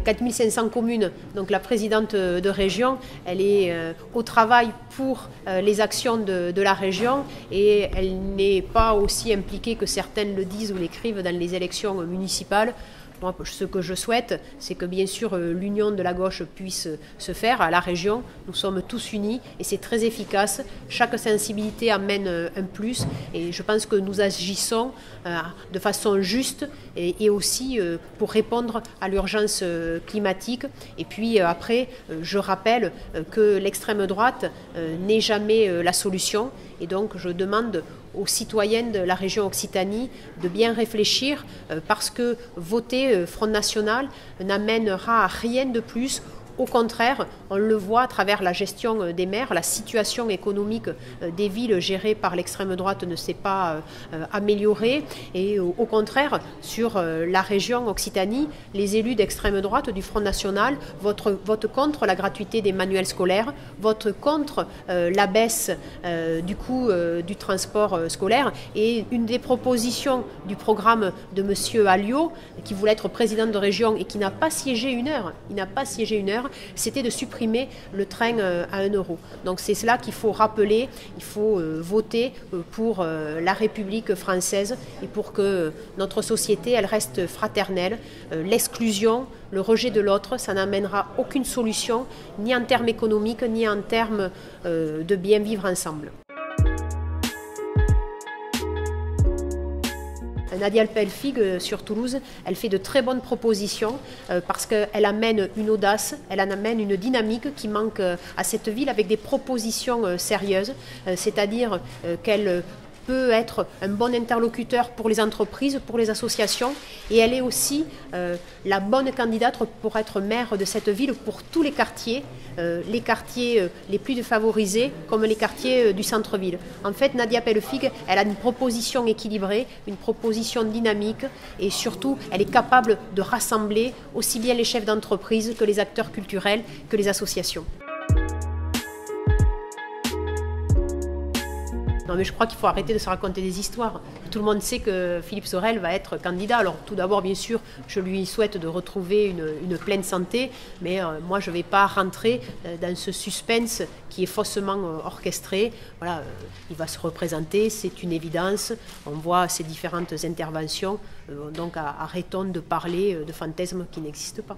4500 communes, donc la présidente de région, elle est au travail pour les actions de la région et elle n'est pas aussi impliquée que certaines le disent ou l'écrivent dans les élections municipales. Moi, ce que je souhaite, c'est que bien sûr l'union de la gauche puisse se faire à la région. Nous sommes tous unis et c'est très efficace. Chaque sensibilité amène un plus et je pense que nous agissons de façon juste et aussi pour répondre à l'urgence climatique. Et puis après, je rappelle que l'extrême droite n'est jamais la solution et donc je demande aux citoyennes de la région Occitanie de bien réfléchir parce que voter Front National n'amènera à rien de plus. Au contraire, on le voit à travers la gestion des maires, la situation économique des villes gérées par l'extrême droite ne s'est pas améliorée. Et au contraire, sur la région Occitanie, les élus d'extrême droite du Front National votent contre la gratuité des manuels scolaires, votent contre la baisse du coût du transport scolaire. Et une des propositions du programme de M. Alliot, qui voulait être président de région et qui n'a pas siégé une heure, c'était de supprimer le train à 1 euro. Donc c'est cela qu'il faut rappeler, il faut voter pour la République française et pour que notre société elle reste fraternelle. L'exclusion, le rejet de l'autre, ça n'amènera aucune solution, ni en termes économiques, ni en termes de bien vivre ensemble. Nadia Pellefig sur Toulouse, elle fait de très bonnes propositions parce qu'elle amène une audace, elle amène une dynamique qui manque à cette ville avec des propositions sérieuses, c'est-à-dire qu'elle peut être un bon interlocuteur pour les entreprises, pour les associations et elle est aussi la bonne candidate pour être maire de cette ville pour tous les quartiers les plus défavorisés comme les quartiers du centre-ville. En fait, Nadia Pellefig, elle a une proposition équilibrée, une proposition dynamique et surtout, elle est capable de rassembler aussi bien les chefs d'entreprise que les acteurs culturels, que les associations. Non mais je crois qu'il faut arrêter de se raconter des histoires. Tout le monde sait que Philippe Sorel va être candidat. Alors tout d'abord, bien sûr, je lui souhaite de retrouver une pleine santé, mais moi je ne vais pas rentrer dans ce suspense qui est faussement orchestré. Voilà, il va se représenter, c'est une évidence. On voit ses différentes interventions, donc arrêtons de parler de fantasmes qui n'existent pas.